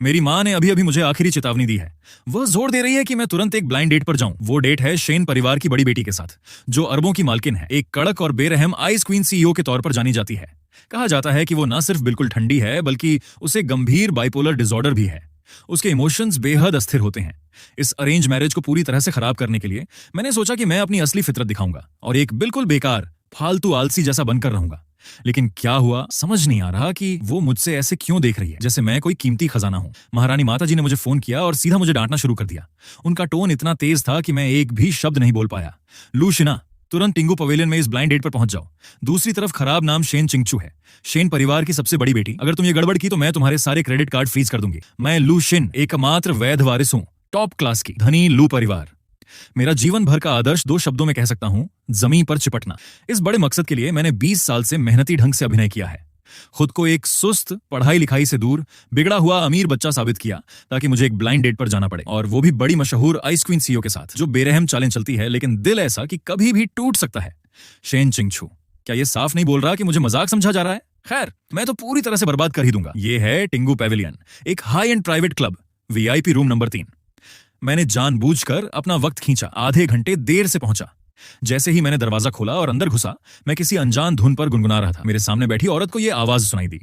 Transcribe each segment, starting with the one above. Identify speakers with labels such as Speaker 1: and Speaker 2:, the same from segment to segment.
Speaker 1: मेरी माँ ने अभी अभी मुझे आखिरी चेतावनी दी है। वह जोर दे रही है कि मैं तुरंत एक ब्लाइंड डेट पर जाऊं। वो डेट है शेन परिवार की बड़ी बेटी के साथ, जो अरबों की मालकिन है। एक कड़क और बेरहम आइस क्वीन सीईओ के तौर पर जानी जाती है। कहा जाता है कि वो न सिर्फ बिल्कुल ठंडी है, बल्कि उसे गंभीर बाइपोलर डिसऑर्डर भी है। उसके इमोशंस बेहद अस्थिर होते हैं। इस अरेंज मैरिज को पूरी तरह से खराब करने के लिए मैंने सोचा कि मैं अपनी असली फितरत दिखाऊंगा और एक बिल्कुल बेकार, फालतू आलसी जैसा बनकर रहूंगा। लेकिन क्या हुआ समझ नहीं आ रहा कि वो मुझसे ऐसे क्यों देख रही है, जैसे मैं कोई कीमती खजाना हूं। महारानी माताजी ने मुझे फोन किया और सीधा मुझे डांटना शुरू कर दिया। उनका टोन इतना तेज था कि मैं एक भी शब्द नहीं बोल पाया। लूशिना, तुरंत टिंगू पवेलियन में इस ब्लाइंड डेट पर पहुंच जाओ। दूसरी तरफ खराब नाम शेन चिंगचू है, शेन परिवार की सबसे बड़ी बेटी। अगर तुम ये गड़बड़ की तो मैं तुम्हारे सारे क्रेडिट कार्ड फ्रीज कर दूंगी। मैं लू शिन, एकमात्र वैध वारिस हूं, टॉप क्लास की, धनी लू परिवार। मेरा जीवन भर का आदर्श 2 शब्दों में कह सकता हूं, जमीन पर चिपटना। इस बड़े मकसद के लिए मैंने 20 साल से मेहनती ढंग से अभिनय किया है। खुद को एक सुस्त, पढ़ाई लिखाई से दूर, बिगड़ा हुआ अमीर बच्चा साबित किया, ताकि मुझे एक ब्लाइंड डेट पर जाना पड़े, और वो भी बड़ी मशहूर आइस क्वीन सीईओ के साथ, जो बेरहम चालें चलती है, लेकिन दिल ऐसा कि कभी भी टूट सकता है। शेन चिंगचू, क्या ये साफ नहीं बोल रहा कि मुझे मजाक समझा जा रहा है? खैर, मैं तो पूरी तरह से बर्बाद कर ही दूंगा। ये है टिंगू पेविलियन, एक high and private club, VIP room number 3। मैंने जानबूझकर अपना वक्त खींचा, आधे घंटे देर से पहुंचा। जैसे ही मैंने दरवाजा खोला और अंदर घुसा, मैं किसी अनजान धुन पर गुनगुना रहा था। मेरे सामने बैठी औरत को यह आवाज सुनाई दी।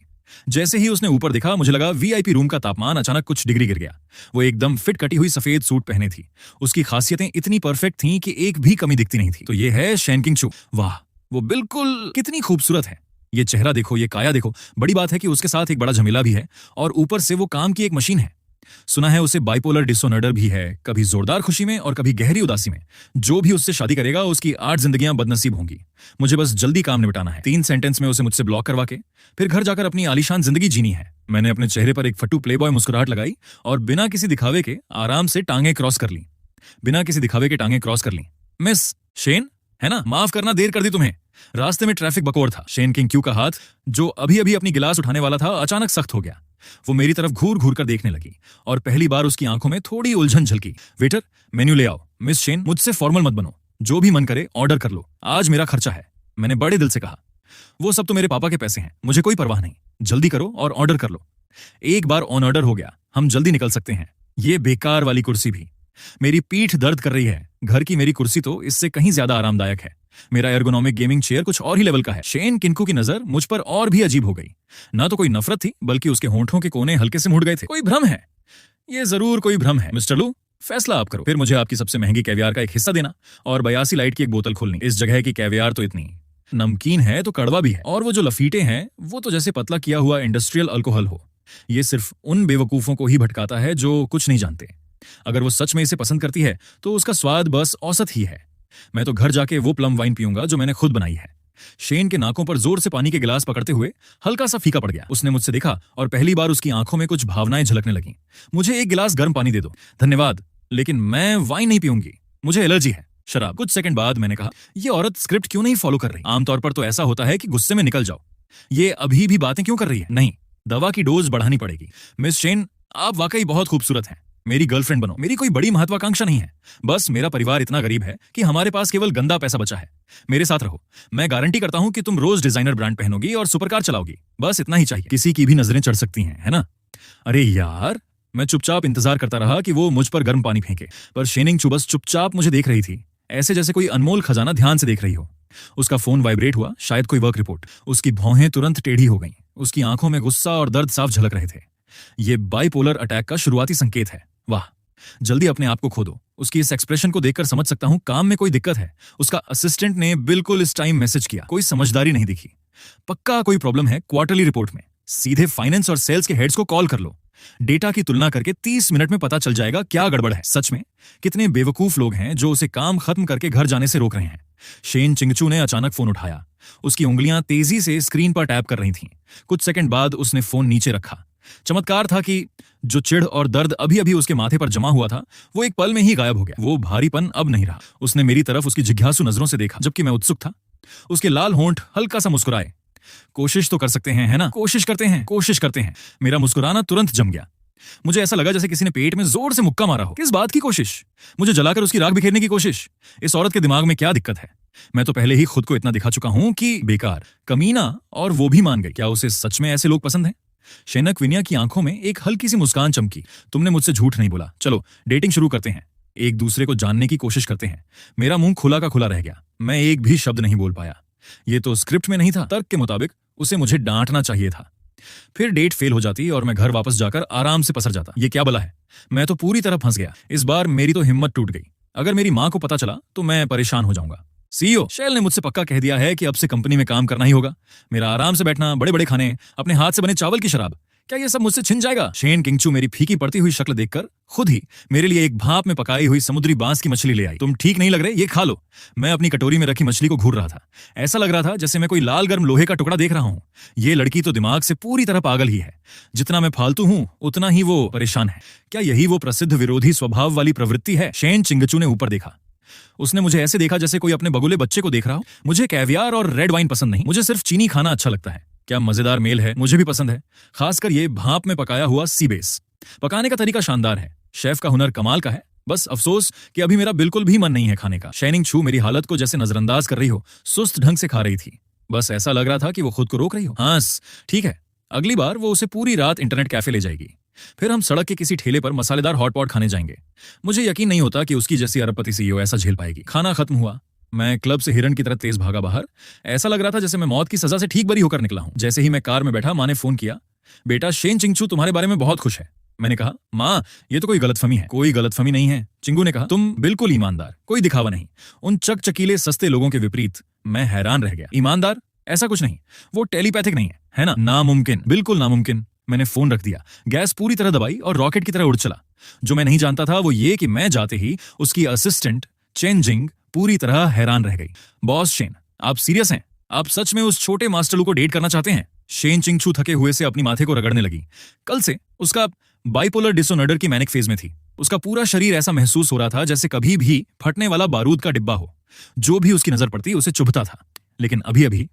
Speaker 1: जैसे ही उसने ऊपर देखा, मुझे लगा वीआईपी रूम का तापमान अचानक कुछ डिग्री गिर गया। वो एकदम फिट कटी हुई सफेद सूट पहने थी। उसकी खासियतें इतनी परफेक्ट थीं कि एक भी कमी दिखती नहीं थी। तो ये है शेन चिंगचू। वाह, वो बिल्कुल कितनी खूबसूरत है। ये चेहरा देखो, ये काया देखो। बड़ी बात है कि उसके साथ एक बड़ा झमेला भी है, और ऊपर से वो काम की एक मशीन है। सुना है उसे बाइपोलर डिसऑर्डर भी है, कभी जोरदार खुशी में और कभी गहरी उदासी में। जो भी उससे शादी करेगा, उसकी 8 जिंदगियां बदनसीब होंगी। मुझे बस जल्दी काम निपटाना है। 3 सेंटेंस में उसे मुझसे ब्लॉक करवा के फिर घर जाकर अपनी आलीशान जिंदगी जीनी है। मैंने अपने चेहरे पर एक फट्टू प्लेबॉय मुस्कुराहट लगाई और बिना किसी दिखावे के आराम से टांगे क्रॉस कर ली। मिस शेन, है ना? माफ करना, देर कर दी तुम्हें। रास्ते में ट्रैफिक बकोर था। शेन चिंगचू का हाथ, जो अभी अभी अपनी गिलास उठाने वाला था, अचानक सख्त हो गया। वो मेरी तरफ घूर घूर कर देखने लगी और पहली बार उसकी आंखों में थोड़ी उलझन झलकी। वेटर, मेन्यू ले आओ। मिस शेन, मुझसे फॉर्मल मत बनो। जो भी मन करे ऑर्डर कर लो, आज मेरा खर्चा है, मैंने बड़े दिल से कहा। वो सब तो मेरे पापा के पैसे हैं, मुझे कोई परवाह नहीं। जल्दी करो और ऑर्डर कर लो। एक बार ऑन ऑर्डर हो गया, हम जल्दी निकल सकते हैं। ये बेकार वाली कुर्सी भी, मेरी पीठ दर्द कर रही है। घर की मेरी कुर्सी तो इससे कहीं ज्यादा आरामदायक है। मेरा एर्गोनॉमिक गेमिंग चेयर कुछ और ही लेवल का है। शेन चिंगचू की नजर मुझ पर और भी अजीब हो गई। ना तो कोई नफरत थी, बल्कि उसके होंठों के कोने हल्के से मुड़ गए थे। कोई भ्रम है, ये जरूर कोई भ्रम है। मिस्टर लू, फैसला आप करो। फिर मुझे आपकी सबसे महंगी कैवियार का एक हिस्सा देना और 82 लाइट की एक बोतल खोलनी। इस जगह की कैवियार तो इतनी नमकीन है तो कड़वा भी है, और वो जो लफीटे हैं वो तो जैसे पतला किया हुआ इंडस्ट्रियल अल्कोहल हो। ये सिर्फ उन बेवकूफों को ही भटकाता है जो कुछ नहीं जानते। अगर वो सच में इसे पसंद करती है तो उसका स्वाद बस औसत ही है। मैं तो घर जाके वो प्लम वाइन पीऊंगा जो मैंने खुद बनाई है। शेन के नाकों पर जोर से पानी के गिलास पकड़ते हुए हल्का सा फीका पड़ गया। उसने मुझसे देखा और पहली बार उसकी आंखों में कुछ भावनाएं झलकने लगीं। मुझे एक गिलास गर्म पानी दे दो। धन्यवाद, लेकिन मैं वाइन नहीं पीऊंगी, मुझे एलर्जी है। शराब। कुछ सेकंड बाद मैंने कहा, ये औरत स्क्रिप्ट क्यों नहीं फॉलो कर रही? आमतौर पर तो ऐसा होता है कि गुस्से में निकल जाओ। ये अभी भी बातें क्यों कर रही है? नहीं, दवा की डोज बढ़ानी पड़ेगी। मिस शेन, आप वाकई बहुत खूबसूरत हैं। मेरी गर्लफ्रेंड बनो। मेरी कोई बड़ी महत्वाकांक्षा नहीं है, बस मेरा परिवार इतना गरीब है कि हमारे पास केवल गंदा पैसा बचा है। मेरे साथ रहो, मैं गारंटी करता हूं कि तुम रोज डिजाइनर ब्रांड पहनोगी और सुपरकार चलाओगी। बस इतना ही चाहिए। किसी की भी नजरें चढ़ सकती हैं, है ना? अरे यार, मैं चुपचाप इंतजार करता रहा कि वो मुझ पर गर्म पानी फेंके, पर शेन चिंगचू बस चुपचाप मुझे देख रही थी, ऐसे जैसे कोई अनमोल खजाना ध्यान से देख रही हो। उसका फोन वाइब्रेट हुआ, शायद कोई वर्क रिपोर्ट। उसकी भौहें तुरंत टेढ़ी हो गईं। उसकी आंखों में गुस्सा और दर्द साफ झलक रहे थे। ये बाइपोलर अटैक का शुरुआती संकेत है। वाह, जल्दी अपने आप को खो दो। उसकी इस एक्सप्रेशन को देखकर समझ सकता हूं काम में कोई दिक्कत है। उसका असिस्टेंट ने बिल्कुल इस टाइम मैसेज किया। कोई समझदारी नहीं दिखी। पक्का कोई प्रॉब्लम है क्वार्टरली रिपोर्ट में। सीधे फाइनेंस और सेल्स के हेड्स को कॉल कर लो। डेटा की तुलना करके 30 मिनट में पता चल जाएगा क्या गड़बड़ है। सच में कितने बेवकूफ लोग हैं जो उसे काम खत्म करके घर जाने से रोक रहे हैं। शेन चिंगचू ने अचानक फोन उठाया। उसकी उंगलियां तेजी से स्क्रीन पर टैप कर रही थीं। कुछ सेकंड बाद उसने फोन नीचे रखा। चमत्कार था कि जो चिढ़ और दर्द अभी अभी उसके माथे पर जमा हुआ था, वो एक पल में ही गायब हो गया। वो भारीपन अब नहीं रहा। उसने मेरी तरफ उसकी जिज्ञासु नजरों से देखा, जबकि मैं उत्सुक था। उसके लाल होंठ हल्का सा मुस्कुराए। कोशिश तो कर सकते हैं, है ना? कोशिश करते हैं। मेरा मुस्कुराना तुरंत जम गया। मुझे ऐसा लगा जैसे किसी ने पेट में जोर से मुक्का मारा हो। किस बात की कोशिश? मुझे जलाकर उसकी राख बिखेरने की कोशिश? इस औरत के दिमाग में क्या दिक्कत है? मैं तो पहले ही खुद को इतना दिखा चुका हूं कि बेकार, कमीना, और वो भी मान गई। क्या उसे सच में ऐसे लोग पसंद हैं? शेनक विनिया की आंखों में एक हल्की सी मुस्कान चमकी। तुमने मुझसे झूठ नहीं बोला, चलो डेटिंग शुरू करते हैं, एक दूसरे को जानने की कोशिश करते हैं। मेरा मुंह खुला का खुला रह गया, मैं एक भी शब्द नहीं बोल पाया। ये तो स्क्रिप्ट में नहीं था, तर्क के मुताबिक उसे मुझे डांटना चाहिए था। फिर डेट फेल हो जाती और मैं घर वापस जाकर आराम से पसर जाता। ये क्या भला है, मैं तो पूरी तरह फंस गया। इस बार मेरी तो हिम्मत टूट गई। अगर मेरी मां को पता चला तो मैं परेशान हो जाऊंगा। सीईओ शैल ने मुझसे पक्का कह दिया है कि अब से कंपनी में काम करना ही होगा। मेरा आराम से बैठना, बड़े बड़े खाने, अपने हाथ से बने चावल की शराब, क्या ये सब मुझसे छिन जाएगा? शेन किंगचू मेरी फीकी पड़ती हुई शक्ल देखकर खुद ही मेरे लिए एक भाप में पकाई हुई समुद्री बांस की मछली ले आई। तुम ठीक नहीं लग रहे, ये खा लो। मैं अपनी कटोरी में रखी मछली को घूर रहा था। ऐसा लग रहा था जैसे मैं कोई लाल गर्म लोहे का टुकड़ा देख रहा हूं। ये लड़की तो दिमाग से पूरी तरह पागल ही है। जितना मैं फालतू हूं उतना ही वो परेशान है। क्या यही वो प्रसिद्ध विरोधी स्वभाव वाली प्रवृत्ति है? शेन चिंगचू ने ऊपर देखा। उसने मुझे ऐसे देखा जैसे कोई अपने बगुले बच्चे को देख रहा हो। मुझे कैवियार और रेड वाइन पसंद नहीं, मुझे सिर्फ चीनी खाना अच्छा लगता है। क्या मजेदार मेल है, मुझे भी पसंद है, खासकर ये भाप में पकाया हुआ सी बेस। पकाने का तरीका शानदार है, शेफ का हुनर कमाल का है। बस अफसोस कि अभी मेरा बिल्कुल भी मन नहीं है खाने का। शेनिंग छू मेरी हालत को जैसे नजरअंदाज कर रही हो, सुस्त ढंग से खा रही थी। बस ऐसा लग रहा था कि वो खुद को रोक रही हो। हाँ ठीक है, अगली बार वो उसे पूरी रात इंटरनेट कैफे ले जाएगी। फिर हम सड़क के किसी ठेले पर मसालेदार हॉटपॉट खाने जाएंगे। मुझे यकीन नहीं होता कि उसकी जैसी अरबपति सीईओ ऐसा झेल पाएगी। खाना खत्म हुआ, मैं क्लब से हिरन की तरह तेज भागा बाहर। ऐसा लग रहा था जैसे मैं मौत की सजा से ठीक बरी होकर निकला हूं। जैसे ही मैं कार में बैठा, मां ने फोन किया। बेटा, शेन चिंगचू तुम्हारे बारे में बहुत खुश है। मैंने कहा, मां ये तो कोई गलतफहमी है। कोई गलतफहमी नहीं है, चिंगू ने कहा। तुम बिल्कुल ईमानदार, कोई दिखावा नहीं। उन चकचकीले सस्ते लोगों के विपरीत मैं हैरान रह गया। ईमानदार? ऐसा कुछ नहीं, वो टेलीपैथिक नहीं है ना? नामुमकिन, बिल्कुल नामुमकिन। मैंने फोन रख दिया, गैस पूरी तरह दबाई और रॉकेट की तरह उड़ चला। जो मैं नहीं जानता था वो ये कि मैं जाते ही उसकी असिस्टेंट चेन जिंग पूरी तरह हैरान रह गई। बॉस शेन, आप सीरियस हैं? आप सच में उस छोटे मास्टरलू को डेट करना चाहते हैं? शेन चिंगचू थके हुए से अपनी माथे को रगड़ने लगी। कल से उसका बाइपोलर डिसऑर्डर की मैनिक फेज में थी। उसका पूरा शरीर ऐसा महसूस हो रहा था जैसे कभी भी फटने वाला बारूद का डिब्बा हो। जो भी उसकी नजर पड़ती उसे चुभता था। लेकिन अभी अभी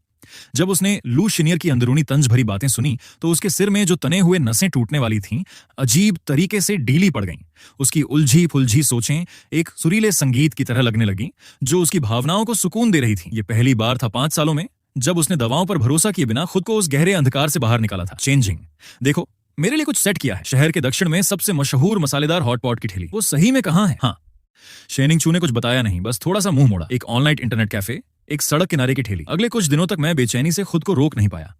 Speaker 1: जब उसने लू शिनियर की अंदरूनी तंज भरी बातें सुनी तो उसके सिर में जो तने हुए नसें टूटने वाली थीं अजीब तरीके से ढीली पड़ गईं। उसकी उलझी फुलझी सोचें एक सुरीले संगीत की तरह लगने लगी जो उसकी भावनाओं को सुकून दे रही थी। ये पहली बार था 5 सालों में जब उसने दवाओं पर भरोसा किए बिना खुद को उस गहरे अंधकार से बाहर निकाला था। चेंजिंग, देखो मेरे लिए कुछ सेट किया है। शहर के दक्षिण में सबसे मशहूर मसालेदार हॉटपॉट की ठेली। वो सही में कहाँ है? हाँ, शेनिंग चू ने कुछ बताया नहीं, बस थोड़ा सा मुंह मोड़ा। एक ऑनलाइन इंटरनेट कैफे, एक सड़क किनारे की ठेली। अगले कुछ दिनों तक मैं बेचैनी से खुद को रोक नहीं पाया।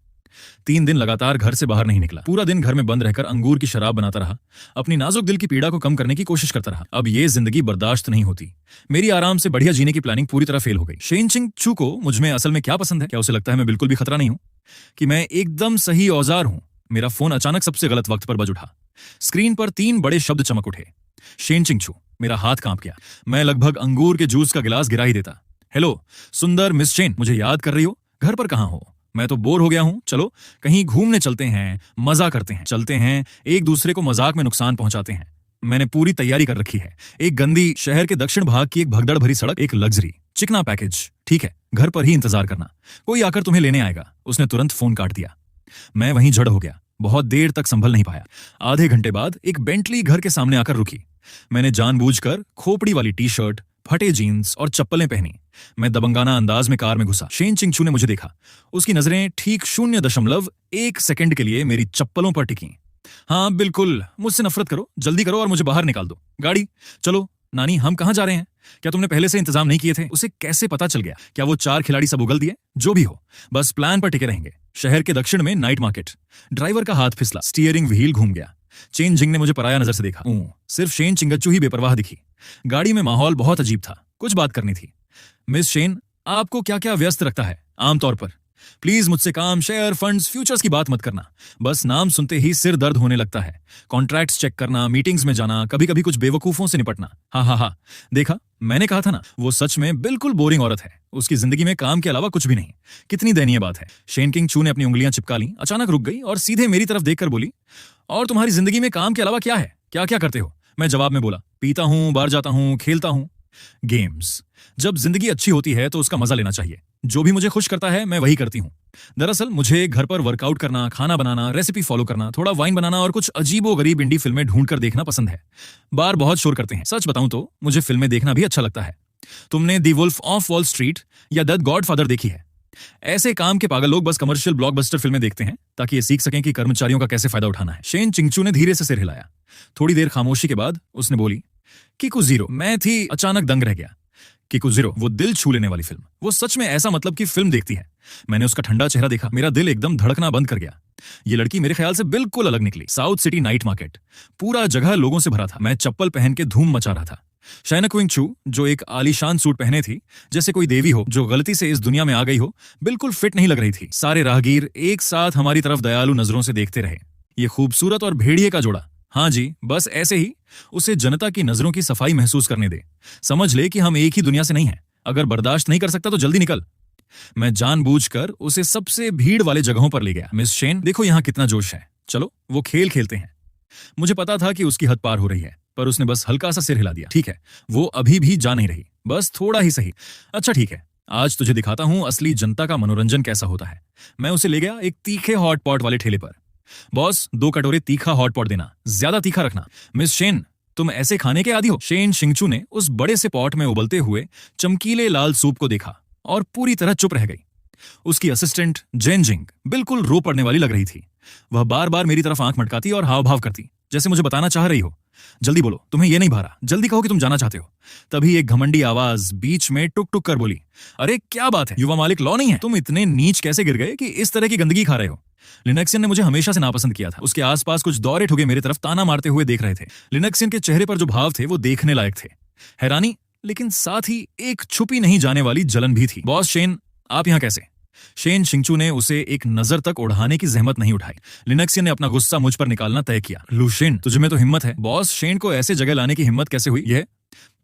Speaker 1: 3 दिन लगातार घर से बाहर नहीं निकला। पूरा दिन घर में बंद रहकर अंगूर की शराब बनाता रहा। अपनी नाजुक दिल की पीड़ा को कम करने की कोशिश करता रहा। अब ये जिंदगी बर्दाश्त नहीं होती। मेरी आराम से बढ़िया जीने की प्लानिंग पूरी तरह फेल हो गई। शेन चिंगचू को मुझ में असल में क्या पसंद है? क्या उसे लगता है मैं बिल्कुल भी खतरा नहीं हूं, कि मैं एकदम सही औजार हूं? मेरा फोन अचानक सबसे गलत वक्त पर बज उठा। स्क्रीन पर 3 बड़े शब्द चमक उठे, शेन चिंगचू। मेरा हाथ कांप गया। मैं लगभग अंगूर के जूस का गिलास गिरा ही देता। हेलो सुंदर मिस शेन, मुझे याद कर रही हो? घर पर कहां हो? मैं तो बोर हो गया हूं, चलो कहीं घूमने चलते हैं, मजा करते हैं। चलते हैं, एक दूसरे को मजाक में नुकसान पहुंचाते हैं। मैंने पूरी तैयारी कर रखी है। एक गंदी शहर के दक्षिण भाग की एक भगदड़ भरी सड़क, एक लग्जरी चिकना पैकेज। ठीक है, घर पर ही इंतजार करना, कोई आकर तुम्हें लेने आएगा। उसने तुरंत फोन काट दिया। मैं वहीं जड़ हो गया, बहुत देर तक संभल नहीं पाया। आधे घंटे बाद एक बेंटली घर के सामने आकर रुकी। मैंने जानबूझकर खोपड़ी वाली टी शर्ट, फटे जीन्स और चप्पलें पहनी। मैं दबंगाना अंदाज में कार में घुसा। शेन चिंगचू ने मुझे देखा। उसकी नजरें ठीक 0.1 सेकंड के लिए मेरी चप्पलों पर टिकी। हाँ बिल्कुल, मुझसे नफरत करो, जल्दी करो और मुझे बाहर निकाल दो। गाड़ी चलो। नानी, हम कहाँ जा रहे हैं? क्या तुमने पहले से इंतजाम नहीं किए थे? उसे कैसे पता चल गया? क्या वो 4 खिलाड़ी सब उगल दिए? जो भी हो, बस प्लान पर टिके रहेंगे। शहर के दक्षिण में नाइट मार्केट। ड्राइवर का हाथ फिसला, स्टीयरिंग व्हील घूम गया। चेन जिंग ने मुझे पराया नजर से देखा। सिर्फ शेन चिंगचू ही बेपरवाह दिखी। गाड़ी में माहौल बहुत अजीब था। कुछ बात करनी थी। मिस शेन, आपको क्या क्या व्यस्त रखता है आमतौर पर? प्लीज मुझसे काम, शेयर, फंड्स, फ्यूचर्स की बात मत करना। बस नाम सुनते ही सिर दर्द होने लगता है। कॉन्ट्रैक्ट्स चेक करना, मीटिंग्स में जाना, कभी कभी कुछ बेवकूफों से निपटना। हाँ, देखा, मैंने कहा था ना, वो सच में बिल्कुल बोरिंग औरत है। उसकी जिंदगी में काम के अलावा कुछ भी नहीं। कितनी दयनीय बात है। शेन किंगचू ने अपनी उंगलियां चिपका ली, अचानक रुक गई और सीधे मेरी तरफ देखकर बोली, और तुम्हारी जिंदगी में काम के अलावा क्या है? क्या क्या करते हो? मैं जवाब में बोला, पीता हूं, बाहर जाता हूं, खेलता हूं। गेम्स। जब जिंदगी अच्छी होती है तो उसका मजा लेना चाहिए। जो भी मुझे खुश करता है मैं वही करती हूँ। दरअसल मुझे घर पर वर्कआउट करना, खाना बनाना, रेसिपी फॉलो करना, थोड़ा वाइन बनाना और कुछ अजीबो गरीब इंडी फिल्में ढूंढकर देखना पसंद है। बार बहुत शोर करते हैं। सच बताऊं तो मुझे फिल्में देखना भी अच्छा लगता है। तुमने दी वुल्फ ऑफ वॉल स्ट्रीट या द गॉडफादर देखी है? ऐसे काम के पागल लोग बस कमर्शियल ब्लॉकबस्टर फिल्में देखते हैं ताकि ये सीख सकें कि कर्मचारियों का कैसे फायदा उठाना है। शेन चिंगचू ने धीरे से सिर हिलाया। थोड़ी देर खामोशी के बाद उसने बोली, किकू जीरो। मैं थी अचानक दंग रह गया। किकू जीरो, वो दिल छू लेने वाली फिल्म, वो सच में ऐसा मतलब की फिल्म देखती है। मैंने उसका ठंडा चेहरा देखा, मेरा दिल एकदम धड़कना बंद कर गया। ये लड़की मेरे ख्याल से बिल्कुल अलग निकली। साउथ सिटी नाइट मार्केट, पूरा जगह लोगों से भरा था। मैं चप्पल पहन के धूम मचा रहा था। शाइना क्विंग चू, जो एक आलीशान सूट पहने थी जैसे कोई देवी हो जो गलती से इस दुनिया में आ गई हो, बिल्कुल फिट नहीं लग रही थी। सारे राहगीर एक साथ हमारी तरफ दयालु नजरों से देखते रहे। ये खूबसूरत और भेड़िए का जोड़ा, हाँ जी, बस ऐसे ही उसे जनता की नजरों की सफाई महसूस करने दे। समझ ले कि हम एक ही दुनिया से नहीं हैं। अगर बर्दाश्त नहीं कर सकता तो जल्दी निकल। मैं जानबूझकर उसे सबसे भीड़ वाले जगहों पर ले गया। मिस शेन, देखो यहाँ कितना जोश है, चलो वो खेल खेलते हैं। मुझे पता था कि उसकी हद पार हो रही है, पर उसने बस हल्का सा सिर हिला दिया। ठीक है, वो अभी भी जा नहीं रही, बस थोड़ा ही सही। अच्छा ठीक है, आज तुझे दिखाता हूं असली जनता का मनोरंजन कैसा होता है। मैं उसे ले गया एक तीखे हॉट पॉट वाले ठेले पर। बॉस, 2 कटोरे तीखा हॉट पॉट देना, ज्यादा तीखा रखना। मिस शेन, तुम ऐसे खाने के आदी हो? शेन शिंगचू ने उस बड़े से पॉट में उबलते हुए चमकीले लाल सूप को देखा और पूरी तरह चुप रह गई। उसकी असिस्टेंट जेनजिंग बिल्कुल रो पड़ने वाली लग रही थी। वह बार बार मेरी तरफ आंख मटकाती और हाव भाव करती, जैसे मुझे बताना चाह रही हो, जल्दी बोलो, तुम्हें यह नहीं भा रहा, जल्दी कहो कि तुम जाना चाहते हो। तभी एक घमंडी आवाज बीच में टुक टुक कर बोली, अरे क्या बात है, युवा मालिक लॉ नहीं है? तुम इतने नीच कैसे गिर गए कि इस तरह की गंदगी खा रहे हो? लिनक्सियन ने मुझे हमेशा से नापसंद किया था। उसके आसपास कुछ दौरे ठुगे मेरी तरफ ताना मारते हुए देख रहे थे। लिनक्सियन के चेहरे पर जो भाव थे वो देखने लायक थे। हैरानी, लेकिन साथ ही एक छुपी नहीं जाने वाली जलन भी थी। बॉस शेन, आप यहाँ कैसे? शेन शिंगचू ने उसे एक नजर तक उड़ाने की जहमत नहीं उठाई। लिनक्सियन ने अपना गुस्सा मुझ पर निकालना तय किया। लुशेन, तुझे में तो हिम्मत है। बॉस शेन को ऐसे जगह लाने की हिम्मत कैसे हुई? यह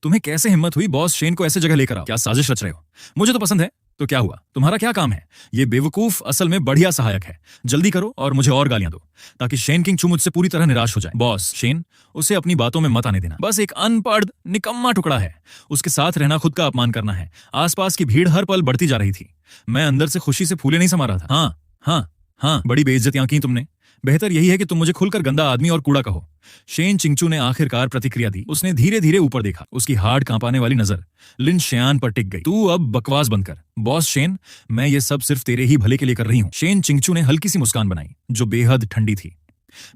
Speaker 1: तुम्हें कैसे हिम्मत हुई बॉस शेन को ऐसे जगह लेकर आओ? क्या साजिश रच रहे हो? मुझे तो पसंद है, तो क्या हुआ? तुम्हारा क्या काम है? ये बेवकूफ असल में बढ़िया सहायक है। जल्दी करो और मुझे और गालियां दो ताकि शेन किंग चू मुझसे पूरी तरह निराश हो जाए। बॉस शेन, उसे अपनी बातों में मत आने देना। बस एक अनपढ़ निकम्मा टुकड़ा है। उसके साथ रहना खुद का अपमान करना है। आसपास की भीड़ हर पल बढ़ती जा रही थी। मैं अंदर से खुशी से फूले नहीं समा रहा था। हाँ हाँ हाँ, बड़ी बेइज्जतियां की तुमने। बेहतर यही है कि तुम मुझे खुलकर गंदा आदमी और कूड़ा कहो। शेन चिंगचू ने आखिरकार प्रतिक्रिया दी। उसने धीरे धीरे ऊपर देखा। उसकी हाड़ कांपाने वाली नजर लिन शियान पर टिक गई। तू अब बकवास बंद कर। बॉस शेन, मैं ये सब सिर्फ तेरे ही भले के लिए कर रही हूँ। शेन चिंगचू ने हल्की सी मुस्कान बनाई जो बेहद ठंडी थी।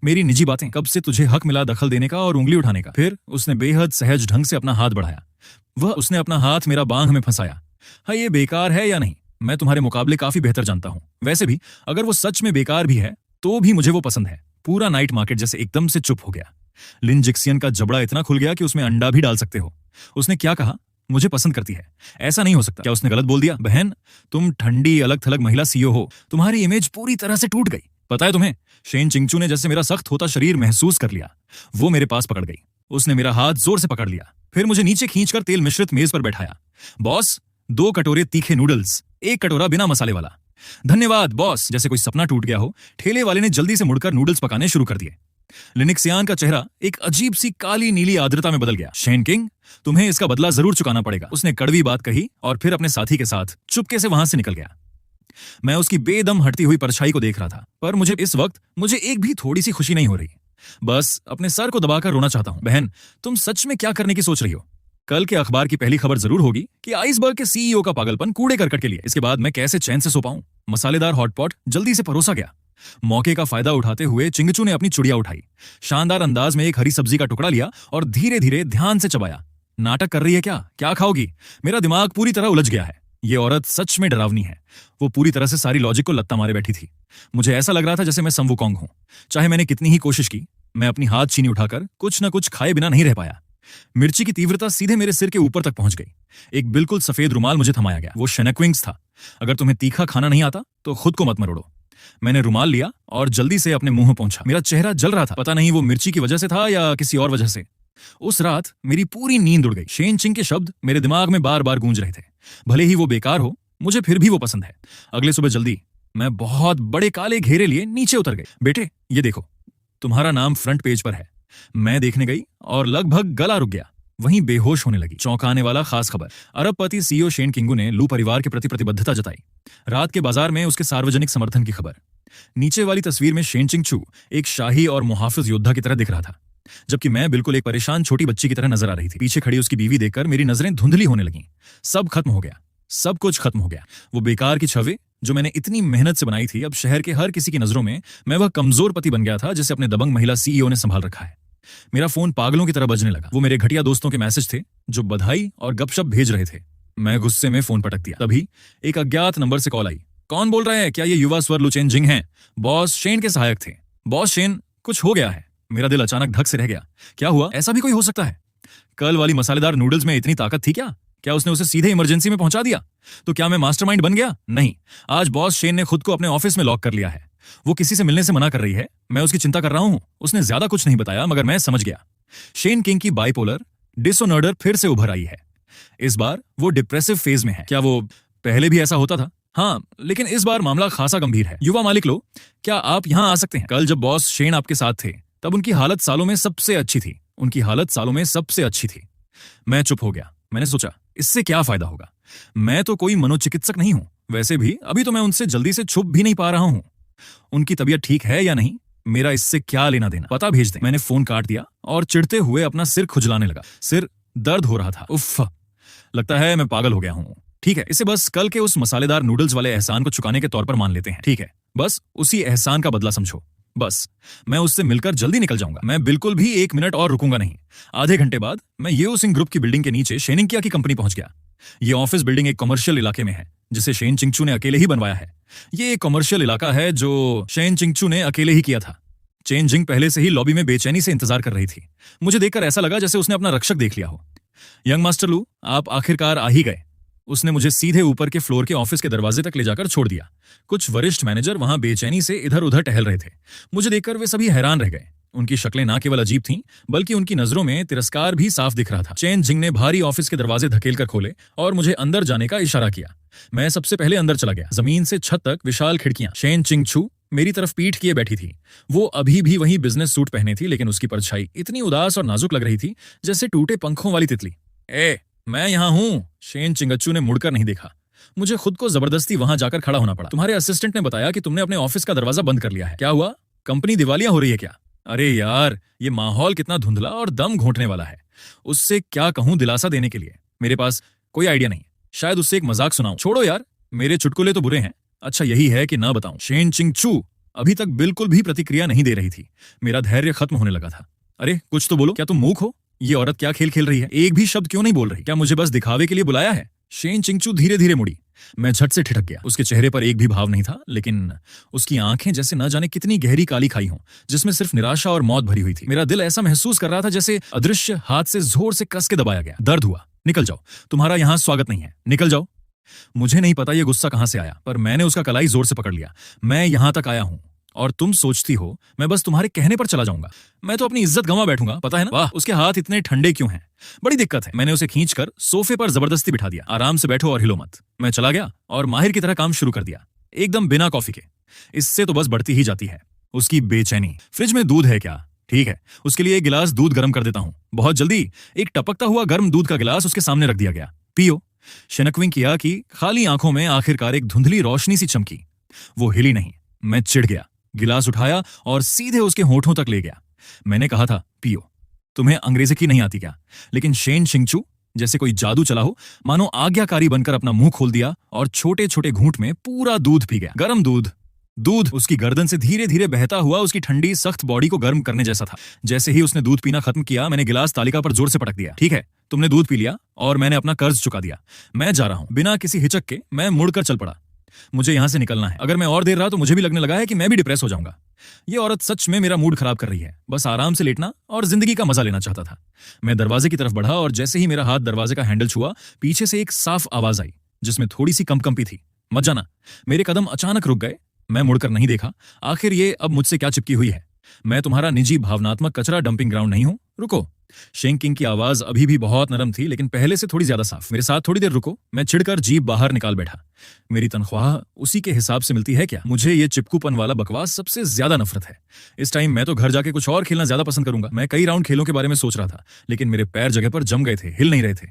Speaker 1: मेरी निजी बातें, कब से तुझे हक मिला दखल देने का और उंगली उठाने का? फिर उसने बेहद सहज ढंग से अपना हाथ बढ़ाया। उसने अपना हाथ मेरा बांह में फंसाया। हाँ, ये बेकार है या नहीं, मैं तुम्हारे मुकाबले काफी बेहतर जानता हूं। वैसे भी अगर वो सच में बेकार भी है तो भी मुझे वो पसंद है। पूरा नाइट मार्केट जैसे एकदम से चुप हो गया। लिन जिक्सियन का जबड़ा इतना खुल गया कि उसमें अंडा भी डाल सकते हो। उसने क्या कहा? मुझे पसंद करती है? ऐसा नहीं हो सकता। क्या उसने गलत बोल दिया? बहन, तुम ठंडी अलग थलग महिला सीईओ हो, तुम्हारी इमेज पूरी तरह से टूट गई। पता है तुम्हें? शेन चिंगचू ने जैसे मेरा सख्त होता शरीर महसूस कर लिया। वो मेरे पास पकड़ गई। उसने मेरा हाथ जोर से पकड़ लिया, फिर मुझे नीचे खींचकर तेल मिश्रित मेज पर बैठाया। बॉस, 2 कटोरे तीखे नूडल्स, 1 कटोरा बिना मसाले वाला। धन्यवाद बॉस। जैसे कोई सपना टूट गया हो, ठेले वाले ने जल्दी से मुड़कर नूडल्स पकाने शुरू कर दिए। लिनक्सियान का चेहरा एक अजीब सी काली नीली आर्द्रता में बदल गया। शेन किंग, तुम्हें इसका बदला जरूर चुकाना पड़ेगा। उसने कड़वी बात कही और फिर अपने साथी के साथ चुपके से वहां से निकल गया। मैं उसकी बेदम हटती हुई परछाई को देख रहा था, पर मुझे इस वक्त एक भी थोड़ी सी खुशी नहीं हो रही। बस अपने सर को दबाकर रोना चाहता हूं। बहन, तुम सच में क्या करने की सोच रही हो? कल के अखबार की पहली खबर जरूर होगी कि आइसबर्ग के सीईओ का पागलपन कूड़े करकट के लिए। इसके बाद मैं कैसे चैन से सो पाऊं? मसालेदार हॉटपॉट जल्दी से परोसा गया। मौके का फायदा उठाते हुए चिंगचू ने अपनी चुड़िया उठाई, शानदार अंदाज में एक हरी सब्जी का टुकड़ा लिया और धीरे धीरे ध्यान से चबाया। नाटक कर रही है क्या? क्या खाओगी? मेरा दिमाग पूरी तरह उलझ गया है। ये औरत सच में डरावनी है। वो पूरी तरह से सारी लॉजिक को लत्ता मारे बैठी थी। मुझे ऐसा लग रहा था जैसे मैं संवू कॉन्ग हूं। चाहे मैंने कितनी ही कोशिश की, मैं अपनी हाथ चीनी उठाकर कुछ न कुछ खाए बिना नहीं रह पाया। मिर्ची की तीव्रता सीधे मेरे सिर के ऊपर तक पहुंच गई। एक बिल्कुल सफेद रुमाल मुझे थमाया गया। वो शेनक्विंग्स था। अगर तुम्हें तीखा खाना नहीं आता तो खुद को मत मरोड़ो। मैंने रुमाल लिया और जल्दी से अपने मुंह पहुंचा। मेरा चेहरा जल रहा था। पता नहीं वो मिर्ची की वजह से था या किसी और वजह से। उस रात मेरी पूरी नींद उड़ गई। शेन चिंग के शब्द मेरे दिमाग में बार बार गूंज रहे थे। भले ही वो बेकार हो, मुझे फिर भी वो पसंद है। अगले सुबह जल्दी मैं बहुत बड़े काले घेरे लिए नीचे उतर गई। बेटे, ये देखो, तुम्हारा नाम फ्रंट पेज पर है। मैं देखने गई और लगभग गला रुक गया। वहीं बेहोश होने लगी। चौंकाने वाला खास खबर, अरबपति सीईओ शेन किंगू ने लू परिवार के प्रति प्रतिबद्धता जताई। रात के बाजार में उसके सार्वजनिक समर्थन की खबर। नीचे वाली तस्वीर में शेन चिंगचू एक शाही और मुहाफिज योद्धा की तरह दिख रहा था, जबकि मैं बिल्कुल एक परेशान छोटी बच्ची की तरह नजर आ रही थी। पीछे खड़ी उसकी बीवी देखकर मेरी नजरें धुंधली होने लगीं। सब खत्म हो गया। सब कुछ खत्म हो गया। वो बेकार की छवि जो मैंने इतनी मेहनत से बनाई थी, अब शहर के हर किसी की नजरों में मैं वह कमजोर पति बन गया था जिसे अपने दबंग महिला सीईओ ने संभाल रखा है। मेरा फोन पागलों की तरह बजने लगा। वो मेरे घटिया दोस्तों के मैसेज थे जो बधाई और गपशप भेज रहे थे। मैं गुस्से में फोन पटक दिया। तभी एक अज्ञात नंबर से कॉल आई। कौन बोल रहे हैं? क्या ये युवा स्वर लुचेन जिंग हैं? बॉस शेन के सहायक थे। बॉस शेन, कुछ हो गया है। मेरा दिल अचानक धक से रह गया। क्या हुआ? ऐसा भी कोई हो सकता है? कल वाली मसालेदार नूडल्स में इतनी ताकत थी क्या? क्या उसने उसे सीधे इमरजेंसी में पहुंचा दिया? तो क्या मैं मास्टरमाइंड बन गया? नहीं, आज बॉस शेन ने खुद को अपने ऑफिस में लॉक कर लिया है। वो किसी से मिलने से मना कर रही है। मैं उसकी चिंता कर रहा हूं। उसने ज्यादा कुछ नहीं बताया, मगर मैं समझ गया। शेन किंग की बाइपोलर डिसऑर्डर फिर से उभर आई है। इस बार वो डिप्रेसिव फेज में है। क्या वो पहले भी ऐसा होता था? हाँ, लेकिन इस बार मामला खासा गंभीर है। युवा मालिक लोग, क्या आप यहां आ सकते हैं? कल जब बॉस शेन आपके साथ थे तब उनकी हालत सालों में सबसे अच्छी थी। उनकी हालत सालों में सबसे अच्छी थी। मैं चुप हो गया। मैंने सोचा, इससे क्या फायदा होगा? मैं तो कोई मनोचिकित्सक नहीं हूं। वैसे भी अभी तो मैं उनसे जल्दी से छुप भी नहीं पा रहा हूं। उनकी तबीयत ठीक है या नहीं, मेरा इससे क्या लेना देना। पता भेज दें। मैंने फोन काट दिया और चिढ़ते हुए अपना सिर खुजलाने लगा। सिर दर्द हो रहा था। उफ, लगता है मैं पागल हो गया हूं। ठीक है, इसे बस कल के उस मसालेदार नूडल्स वाले एहसान को चुकाने के तौर पर मान लेते हैं। ठीक है, बस उसी एहसान का बदला समझो। बस मैं उससे मिलकर जल्दी निकल जाऊंगा। मैं बिल्कुल भी 1 मिनट और रुकूंगा नहीं। आधे घंटे बाद मैं येओ सिंह ग्रुप की बिल्डिंग के नीचे शेनिंगकिया की कंपनी पहुंच गया। ये ऑफिस बिल्डिंग एक कमर्शियल इलाके में है जिसे शेन चिंगचू ने अकेले ही बनवाया है। ये एक कमर्शियल इलाका है जो शेन चिंगचू ने अकेले ही किया था। चेन जिंग पहले से ही लॉबी में बेचैनी से इंतजार कर रही थी। मुझे देखकर ऐसा लगा जैसे उसने अपना रक्षक देख लिया हो। यंग मास्टर लू, आप आखिरकार आ ही गए। उसने मुझे सीधे ऊपर के फ्लोर के ऑफिस के दरवाजे तक ले जाकर छोड़ दिया। कुछ वरिष्ठ मैनेजर वहां बेचैनी से इधर उधर टहल रहे थे। मुझे देखकर वे सभी हैरान रह गए। उनकी शक्लें ना केवल अजीब थीं, बल्कि उनकी नजरों में तिरस्कार भी साफ दिख रहा था। चेन जिंग ने भारी ऑफिस के दरवाजे धकेलकर खोले और मुझे अंदर जाने का इशारा किया। मैं सबसे पहले अंदर चला गया। जमीन से छत तक विशाल खिड़कियां। शेन चिंगचू मेरी तरफ पीठ किए बैठी थी। वो अभी भी वही बिजनेस सूट पहने थी, लेकिन उसकी परछाई इतनी उदास और नाजुक लग रही थी जैसे टूटे पंखों वाली तितली। मैं यहाँ हूं। शेन चिंगचू ने मुड़कर नहीं देखा। मुझे खुद को जबरदस्ती वहां जाकर खड़ा होना पड़ा। तुम्हारे असिस्टेंट ने बताया कि तुमने अपने ऑफिस का दरवाजा बंद कर लिया है। क्या हुआ? कंपनी दिवालिया हो रही है क्या? अरे यार, ये माहौल कितना धुंधला और दम घोंटने वाला है। उससे क्या कहूं दिलासा देने के लिए? मेरे पास कोई आइडिया नहीं। शायद उससे एक मजाक सुनाऊं। छोड़ो यार, मेरे चुटकुले तो बुरे हैं। अच्छा यही है कि ना बताऊं। शेन चिंगचू अभी तक बिल्कुल भी प्रतिक्रिया नहीं दे रही थी। मेरा धैर्य खत्म होने लगा था। अरे कुछ तो बोलो। क्या तुम मूक हो? ये औरत क्या खेल खेल रही है? एक भी शब्द क्यों नहीं बोल रही? क्या मुझे बस दिखावे के लिए बुलाया है? शेन चिंगचू धीरे धीरे मुड़ी। मैं झट से ठिठक गया। उसके चेहरे पर एक भी भाव नहीं था, लेकिन उसकी आंखें जैसे न जाने कितनी गहरी काली खाई हों, जिसमें सिर्फ निराशा और मौत भरी हुई थी। मेरा दिल ऐसा महसूस कर रहा था जैसे अदृश्य हाथ से जोर से कस के दबाया गया। दर्द हुआ। निकल जाओ, तुम्हारा यहां स्वागत नहीं है। निकल जाओ। मुझे नहीं पता ये गुस्सा कहां से आया, पर मैंने उसका कलाई जोर से पकड़ लिया। मैं यहां तक आया हूं और तुम सोचती हो मैं बस तुम्हारे कहने पर चला जाऊंगा? मैं तो अपनी इज्जत गंवा बैठूंगा, पता है ना? वाह, उसके हाथ इतने ठंडे क्यों हैं? बड़ी दिक्कत है। मैंने उसे खींचकर सोफे पर जबरदस्ती बिठा दिया। आराम से बैठो और हिलो मत। मैं चला गया और माहिर की तरह काम शुरू कर दिया, एकदम बिना कॉफी के। इससे तो बस बढ़ती ही जाती है उसकी बेचैनी। फ्रिज में दूध है क्या? ठीक है, उसके लिए एक गिलास दूध गर्म कर देता हूं। बहुत जल्दी एक टपकता हुआ गर्म दूध का गिलास उसके सामने रख दिया गया। पियो। शनकविंग किया कि खाली आंखों में आखिरकार एक धुंधली रोशनी सी चमकी। वो हिली नहीं। मैं चिढ़ गया। गिलास उठाया और सीधे उसके होठों तक ले गया। मैंने कहा था पियो। तुम्हें अंग्रेजी की नहीं आती क्या? लेकिन शेन चिंगचू जैसे कोई जादू चला हो, मानो आज्ञाकारी बनकर अपना मुंह खोल दिया और छोटे छोटे घूंट में पूरा दूध पी गया। गर्म दूध। दूध उसकी गर्दन से धीरे धीरे बहता हुआ उसकी ठंडी सख्त बॉडी को गर्म करने जैसा था। जैसे ही उसने दूध पीना खत्म किया, मैंने गिलास तालिका पर जोर से पटक दिया। ठीक है, तुमने दूध पी लिया और मैंने अपना कर्ज चुका दिया। मैं जा रहा हूं। बिना किसी हिचक के मैं मुड़कर चल पड़ा। मुझे यहां से निकलना है। अगर मैं और देर रहा तो मुझे भी लगने लगा है कि मैं भी डिप्रेस हो जाऊंगा। ये औरत सच में मेरा मूड खराब कर रही है। बस आराम से लेटना और जिंदगी का मजा लेना चाहता था। मैं दरवाजे की तरफ बढ़ा और जैसे ही मेरा हाथ दरवाजे का हैंडल छुआ, पीछे से एक साफ आवाज आई जिसमें थोड़ी सी कंपकंपी थी। मत जाना। मेरे कदम अचानक रुक गए। मैं मुड़कर नहीं देखा। आखिर ये अब मुझसे क्या चिपकी हुई है? मैं तुम्हारा निजी भावनात्मक कचरा डंपिंग ग्राउंड नहीं हूं। रुको। शेन किंग की आवाज अभी भी बहुत नरम थी, लेकिन पहले से थोड़ी ज्यादा साफ। मेरे साथ थोड़ी देर रुको। मैं चिढ़कर जीभ बाहर निकाल बैठा। मेरी तनख्वाह उसी के हिसाब से मिलती है क्या? मुझे ये चिपकूपन वाला बकवास सबसे ज्यादा नफरत है। इस टाइम मैं तो घर जाके कुछ और खेलना ज्यादा पसंद करूंगा। मैं कई राउंड खेलों के बारे में सोच रहा था, लेकिन मेरे पैर जगह पर जम गए थे, हिल नहीं रहे थे।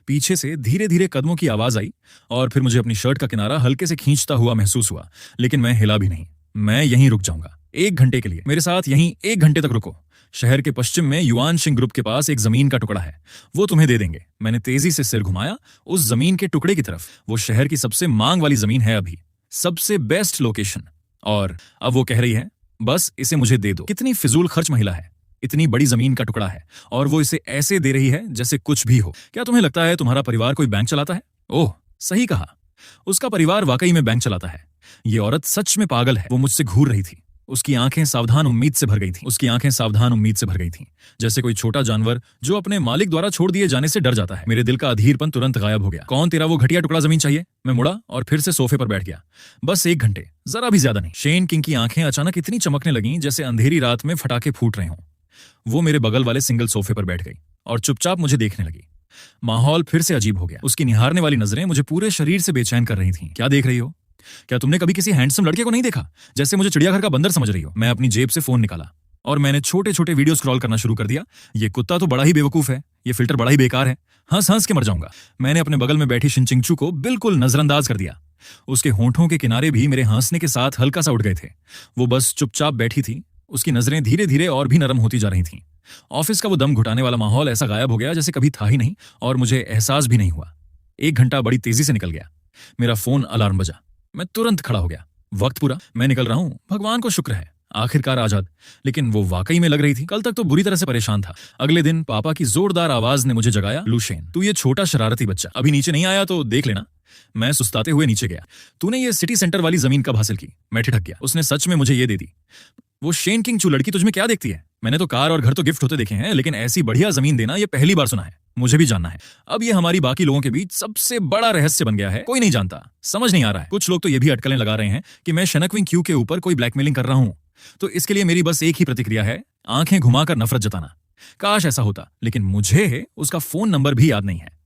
Speaker 1: पीछे से धीरे धीरे कदमों की आवाज आई और फिर मुझे अपनी शर्ट का किनारा हल्के से खींचता हुआ महसूस हुआ, लेकिन मैं हिला भी नहीं। मैं यहीं रुक जाऊंगा 1 घंटे के लिए। मेरे साथ यहीं 1 घंटे तक रुको। शहर के पश्चिम में युआन शिंग ग्रुप के पास एक जमीन का टुकड़ा है, वो तुम्हें दे देंगे। मैंने तेजी से सिर घुमाया उस जमीन के टुकड़े की तरफ। वो शहर की सबसे मांग वाली जमीन है, अभी सबसे बेस्ट लोकेशन। और अब वो कह रही है बस इसे मुझे दे दो। कितनी फिजूल खर्च महिला है, इतनी बड़ी जमीन का टुकड़ा है और वो इसे ऐसे दे रही है जैसे कुछ भी हो। क्या तुम्हें लगता है तुम्हारा परिवार कोई बैंक चलाता है? ओह, सही कहा, उसका परिवार वाकई में बैंक चलाता है। ये औरत सच में पागल है। वो मुझसे घूर रही थी। उसकी आंखें सावधान उम्मीद से भर गई थीं, जैसे कोई छोटा जानवर जो अपने मालिक द्वारा छोड़ दिए जाने से डर जाता है। मेरे दिल का अधीरपन तुरंत गायब हो गया। कौन तेरा वो घटिया टुकड़ा जमीन चाहिए? मैं मुड़ा और फिर से सोफे पर बैठ गया। बस 1 घंटे, जरा भी ज्यादा नहीं। शेन किंग की आंखें अचानक इतनी चमकने लगीं जैसे अंधेरी रात में फटाके फूट रहे हों। वो मेरे बगल वाले सिंगल सोफे पर बैठ गई और चुपचाप मुझे देखने लगी। माहौल फिर से अजीब हो गया। उसकी निहारने वाली नजरें मुझे पूरे शरीर से बेचैन कर रही थीं। क्या देख रही हो? क्या तुमने कभी किसी हैंडसम लड़के को नहीं देखा जैसे मुझे चिड़ियाघर का बंदर समझ रही हो? मैं अपनी जेब से फोन निकाला और मैंने छोटे छोटे वीडियो स्क्रॉल करना शुरू कर दिया। ये कुत्ता तो बड़ा ही बेवकूफ है, ये फिल्टर बड़ा ही बेकार है, हंस हंस के मर जाऊंगा। मैंने अपने बगल में बैठी शिनचिंगचू को बिल्कुल नजरअंदाज कर दिया। उसके होंठों के किनारे भी मेरे हंसने के साथ हल्का सा उठ गए थे। वो बस चुपचाप बैठी थी। उसकी नजरें धीरे धीरे और भी नरम होती जा रही थीं। ऑफिस का वो दम घुटाने वाला माहौल ऐसा गायब हो गया जैसे कभी था ही नहीं और मुझे एहसास भी नहीं हुआ। 1 घंटा बड़ी तेजी से निकल गया। मेरा फोन अलार्म बजा। मैं तुरंत खड़ा हो गया। वक्त पूरा, मैं निकल रहा हूं, भगवान को शुक्र है, आखिरकार आजाद। लेकिन वो वाकई में लग रही थी। कल तक तो बुरी तरह से परेशान था। अगले दिन पापा की जोरदार आवाज ने मुझे जगाया। लुशेन, तू ये छोटा शरारती बच्चा अभी नीचे नहीं आया तो देख लेना। मैं सुस्ताते हुए नीचे गया। तूने ये सिटी सेंटर वाली जमीन कब हासिल की? मैं ठिठक गया। उसने सच में मुझे ये दे दी। वो शेन किंग चू लड़की तुझमें क्या देखती है? मैंने तो कार और घर तो गिफ्ट होते देखे हैं, लेकिन ऐसी बढ़िया जमीन देना ये पहली बार सुना है। मुझे भी जानना है। अब ये हमारी बाकी लोगों के बीच सबसे बड़ा रहस्य बन गया है। कोई नहीं जानता, समझ नहीं आ रहा है। कुछ लोग तो ये भी अटकलें लगा रहे हैं कि मैं शेनकविंग क्यू के ऊपर कोई ब्लैकमेलिंग कर रहा हूं। तो इसके लिए मेरी बस एक ही प्रतिक्रिया है, आंखें घुमाकर नफरत जताना। काश ऐसा होता, लेकिन मुझे उसका फोन नंबर भी याद नहीं है।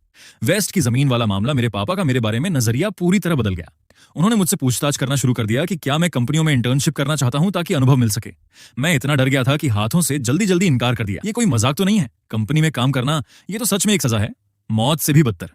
Speaker 1: वेस्ट की जमीन वाला मामला मेरे पापा का मेरे बारे में नजरिया पूरी तरह बदल गया। उन्होंने मुझसे पूछताछ करना शुरू कर दिया कि क्या मैं कंपनियों में इंटर्नशिप करना चाहता हूं ताकि अनुभव मिल सके। मैं इतना डर गया था कि हाथों से जल्दी जल्दी इनकार कर दिया। ये कोई मजाक तो नहीं है, कंपनी में काम करना ये तो सच में एक सजा है, मौत से भी बदतर।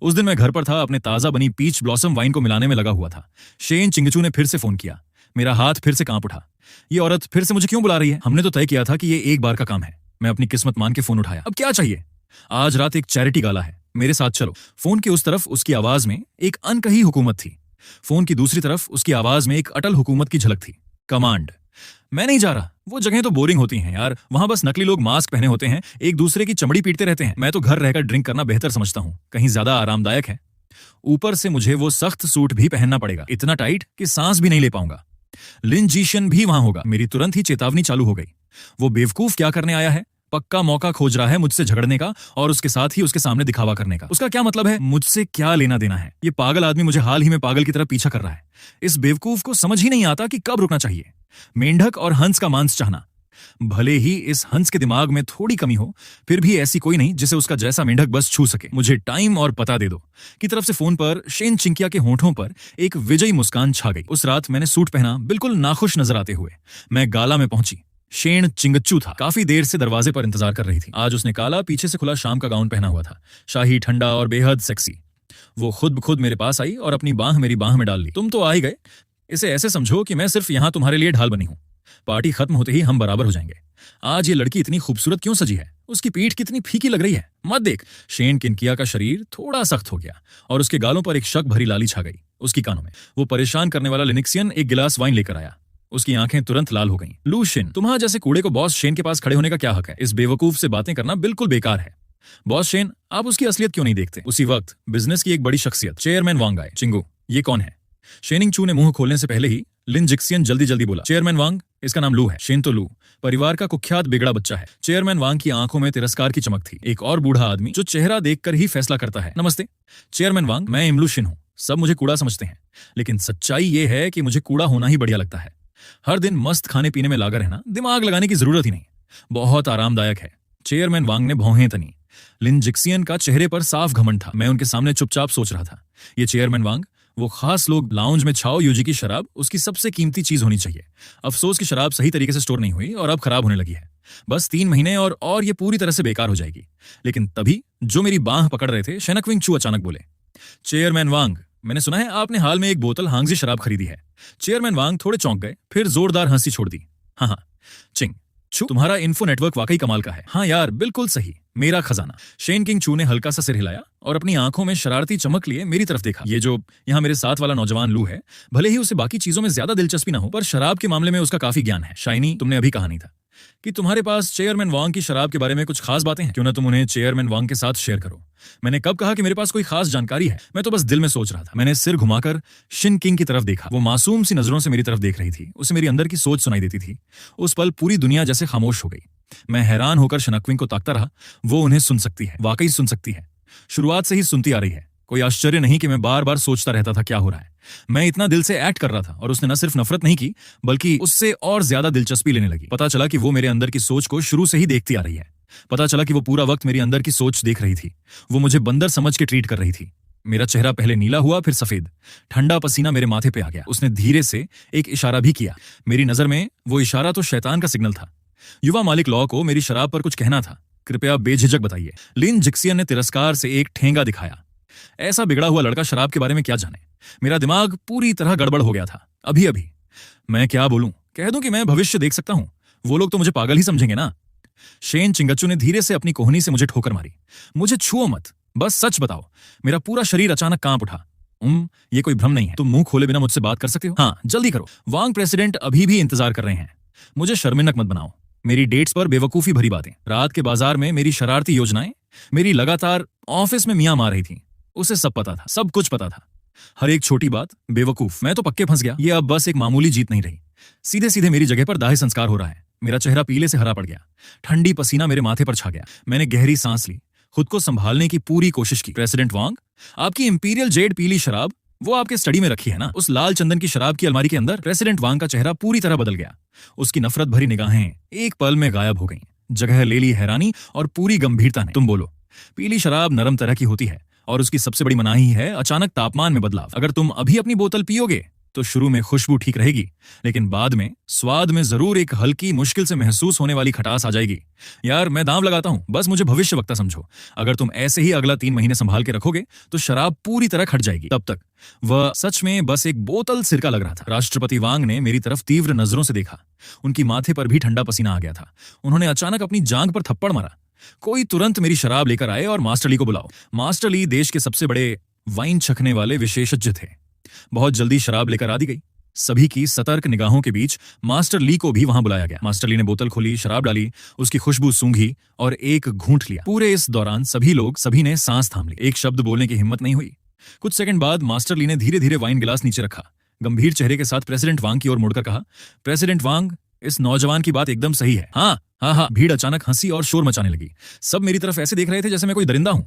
Speaker 1: उस दिन मैं घर पर था, अपने ताजा बनी पीच ब्लॉसम वाइन को मिलाने में लगा हुआ था। शेन चिंगचू ने फिर से फोन किया। मेरा हाथ फिर से कांप उठा। ये औरत फिर से मुझे क्यों बुला रही है? हमने तो तय किया था कि ये एक बार का काम है। मैं अपनी किस्मत मान के फोन उठाया। अब क्या चाहिए? आज रात एक चैरिटी गाला है, मेरे साथ चलो। फोन के उस तरफ उसकी आवाज में एक अनकही हुकूमत थी। फोन की दूसरी तरफ उसकी आवाज में एक अटल हुकूमत की झलक थी। कमांड। मैं नहीं जा रहा, वो जगह तो बोरिंग होती हैं यार। वहां बस नकली लोग मास्क पहने होते हैं, एक दूसरे की चमड़ी पीटते रहते हैं। मैं तो घर रहकर ड्रिंक करना बेहतर समझता हूं, कहीं ज्यादा आरामदायक है। ऊपर से मुझे वो सख्त सूट भी पहनना पड़ेगा, इतना टाइट कि सांस भी नहीं ले पाऊंगा। लिन जीशन भी वहां होगा। मेरी तुरंत ही चेतावनी चालू हो गई। वो बेवकूफ क्या करने आया है? पक्का मौका खोज रहा है मुझसे झगड़ने का और उसके साथ ही उसके सामने दिखावा करने का। उसका क्या मतलब है? मुझसे क्या लेना देना है? ये पागल आदमी मुझे हाल ही में पागल की तरह पीछा कर रहा है। इस बेवकूफ को समझ ही नहीं आता कि कब रुकना चाहिए। मेंढक और हंस का मांस चाहना। भले ही इस हंस के दिमाग में थोड़ी कमी हो, फिर भी ऐसी कोई नहीं जिसे उसका जैसा मेंढक बस छू सके। मुझे टाइम और पता दे दो की तरफ से फोन पर शेन चिंकिया के होंठों पर एक विजयी मुस्कान छा गई। उस रात मैंने सूट पहना, बिल्कुल नाखुश नजर आते हुए मैं गाला में पहुंची। शेन चिंगच्चू था। काफी देर से दरवाजे पर इंतजार कर रही थी। आज उसने काला पीछे से खुला शाम का गाउन पहना हुआ था, शाही, ठंडा और बेहद सेक्सी। वो खुद मेरे पास आई और अपनी बाह मेरी बाह में डाल ली। तुम तो आ ही गए, इसे ऐसे समझो कि मैं सिर्फ यहां तुम्हारे लिए ढाल बनी हूं। पार्टी खत्म होते ही हम बराबर हो जाएंगे। आज ये लड़की इतनी खूबसूरत क्यों सजी है? उसकी पीठ कितनी फीकी लग रही है, मत देख। शेन किनकिया का शरीर थोड़ा सख्त हो गया और उसके गालों पर एक शक भरी लाली छा गई। उसकी कानों में वो परेशान करने वाला लिनिक्सियन एक गिलास वाइन लेकर आया। उसकी आंखें तुरंत लाल हो गईं। लूशिन, तुम्हां जैसे कूड़े को बॉस शेन के पास खड़े होने का क्या हक है? इस बेवकूफ से बातें करना बिल्कुल बेकार है। बॉस शेन, आप उसकी असलियत क्यों नहीं देखते? उसी वक्त बिजनेस की एक बड़ी शख्सियत चेयरमैन वांग आए। चिंगू, ये कौन है? शेनिंग चू ने मुंह खोलने से पहले ही लिन जिक्सियन जल्दी बोला, चेयरमैन वांग, इसका नाम लू है। शेन तो लू परिवार का कुख्यात बिगड़ा बच्चा है। चेयरमैन वांग की आंखों में तिरस्कार की चमक थी। एक और बूढ़ा आदमी जो चेहरा देखकर ही फैसला करता है। नमस्ते चेयरमैन वांग, मैं इमलू शिन हूं। सब मुझे कूड़ा समझते हैं, लेकिन सच्चाई ये है कि मुझे कूड़ा होना ही बढ़िया लगता है। हर दिन मस्त खाने पीने में लगा रहना दिमाग लगाने की जरूरत ही नहीं, बहुत आरामदायक है। चेयरमैन वांग ने भौहें तनी। लिन जिक्सियन का चेहरे पर साफ घमंड था। मैं उनके सामने चुपचाप सोच रहा था, ये चेयरमैन वांग, वो खास लोग लाउंज में छाओ यूजी की शराब उसकी सबसे कीमती चीज होनी चाहिए। अफसोस की शराब सही तरीके से स्टोर नहीं हुई और अब खराब होने लगी है। बस 3 महीने और ये पूरी तरह से बेकार हो जाएगी। लेकिन तभी जो मेरी बाह पकड़ रहे थे शेनकविंग चू अचानक बोले, चेयरमैन वांग, मैंने सुना है आपने हाल में एक बोतल हांगजी शराब खरीदी है। चेयरमैन वांग थोड़े चौंक गए, फिर जोरदार हंसी छोड़ दी। हाँ, चिंग, चू, तुम्हारा इन्फो नेटवर्क वाकई कमाल का है। हाँ यार, बिल्कुल सही, मेरा खजाना। शेन किंग चू ने हल्का सा सिर हिलाया और अपनी आंखों में शरारती चमक लिए मेरी तरफ देखा। ये जो यहाँ मेरे साथ वाला नौजवान लू है, भले ही उसे बाकी चीजों में ज्यादा दिलचस्पी ना हो, पर शराब के मामले में उसका काफी ज्ञान है। शाइनी, तुमने अभी कहा नहीं था कि तुम्हारे पास चेयरमैन वांग की शराब के बारे में कुछ खास बातें हैं? क्यों ना तुम उन्हें चेयरमैन वांग के साथ शेयर करो। मैंने कब कहा कि मेरे पास कोई खास जानकारी है? मैं तो बस दिल में सोच रहा था। मैंने सिर घुमाकर शिन किंग की तरफ देखा। वो मासूम सी नजरों से मेरी तरफ देख रही थी। उसे मेरी अंदर की सोच सुनाई देती थी। उस पल पूरी दुनिया जैसे खामोश हो गई। मैं हैरान होकर शनक्विंग को ताकता रहा। वो उन्हें सुन सकती है, वाकई सुन सकती है। शुरुआत से ही सुनती आ रही है। कोई आश्चर्य नहीं कि मैं बार बार सोचता रहता था क्या हो रहा है। मैं इतना दिल से एक्ट कर रहा था और उसने न सिर्फ नफरत नहीं की, बल्कि उससे और ज्यादा दिलचस्पी लेने लगी। पता चला कि वो मेरे अंदर की सोच को शुरू से ही देखती आ रही है। पता चला कि वो पूरा वक्त मेरी अंदर की सोच देख रही थी। वो मुझे बंदर समझ के ट्रीट कर रही थी। मेरा चेहरा पहले नीला हुआ, फिर सफेद। ठंडा पसीना मेरे माथे पे आ गया। उसने धीरे से एक इशारा भी किया। मेरी नजर में वो इशारा तो शैतान का सिग्नल था। युवा मालिक लॉ को मेरी शराब पर कुछ कहना था। कृपया बेझिझक बताइए। लिन जिक्सियन ने तिरस्कार से एक ठेंगा दिखाया। ऐसा बिगड़ा हुआ लड़का शराब के बारे में क्या जाने। मेरा दिमाग पूरी तरह गड़बड़ हो गया था। अभी अभी मैं क्या बोलूं? कह दूं कि मैं भविष्य देख सकता हूं? वो लोग तो मुझे पागल ही समझेंगे ना। शेन चिंगच्चू ने धीरे से अपनी कोहनी से मुझे ठोकर मारी। मुझे छुओ मत, बस सच बताओ। मेरा पूरा शरीर अचानक कांप उठा। ये कोई भ्रम नहीं है। तुम मुंह खोले बिना मुझसे बात कर सकते हो? हाँ, जल्दी करो। वांग प्रेसिडेंट अभी भी इंतजार कर रहे हैं। मुझे शर्मिंदक मत बनाओ। मेरी डेट्स पर बेवकूफी भरी बातें, रात के बाजार में मेरी शरारती योजनाएं, मेरी लगातार ऑफिस में मियां मार रही थी। उसे सब पता था, सब कुछ पता था। हर एक छोटी बात। बेवकूफ, मैं तो पक्के फंस गया। ये अब बस एक मामूली जीत नहीं रही। सीधे सीधे मेरी जगह पर दाह संस्कार हो रहा है। मेरा चेहरा पीले से हरा पड़ गया। ठंडी पसीना मेरे माथे पर छा गया। मैंने गहरी सांस ली, खुद को संभालने की पूरी कोशिश की। प्रेसिडेंट वांग, आपकी इंपीरियल जेड पीली शराब, वो आपके स्टडी में रखी है ना, उस लाल चंदन की शराब की अलमारी के अंदर? प्रेसिडेंट वांग का चेहरा पूरी तरह बदल गया। उसकी नफरत भरी निगाहें एक पल में गायब हो गईं। जगह ले ली हैरानी और पूरी गंभीरता ने। तुम बोलो। पीली शराब नरम तरह की होती है और उसकी सबसे बड़ी मनाही है अचानक तापमान में बदलाव। अगर तुम अभी अपनी बोतल पियोगे तो शुरू में खुशबू ठीक रहेगी, लेकिन बाद में स्वाद में जरूर एक हल्की, मुश्किल से महसूस होने वाली खटास आ जाएगी। यार, मैं दांव लगाता हूं, बस मुझे भविष्यवक्ता समझो। अगर तुम ऐसे ही अगला 3 महीने संभाल के रखोगे तो शराब पूरी तरह खट जाएगी। तब तक वह सच में बस एक बोतल सिरका लग रहा था। राष्ट्रपति वांग ने मेरी तरफ तीव्र नजरों से देखा। उनकी माथे पर भी ठंडा पसीना आ गया था। उन्होंने अचानक अपनी जांघ पर थप्पड़ मारा। कोई तुरंत मेरी शराब लेकर आए और मास्टर ली को बुलाओ। मास्टर ली देश के सबसे बड़े वाइन चखने वाले विशेषज्ञ थे। बहुत जल्दी शराब लेकर आ दी गई। सभी की सतर्क निगाहों के बीच मास्टर ली को भी वहां बुलाया गया। मास्टर ली ने बोतल खोली, शराब डाली, उसकी खुशबू सूंघी और एक घूंट लिया। पूरे इस दौरान सभी ने सांस थाम ली। एक शब्द बोलने की हिम्मत नहीं हुई। कुछ सेकंड बाद मास्टर ली ने धीरे धीरे वाइन गिलास नीचे रखा। गंभीर चेहरे के साथ प्रेसिडेंट वांग की ओर मुड़कर कहा, प्रेसिडेंट वांग, इस नौजवान की बात एकदम सही है। हाँ हाँ हाँ। भीड़ अचानक हंसी और शोर मचाने लगी। सब मेरी तरफ ऐसे देख रहे थे जैसे मैं कोई दरिंदा हूं।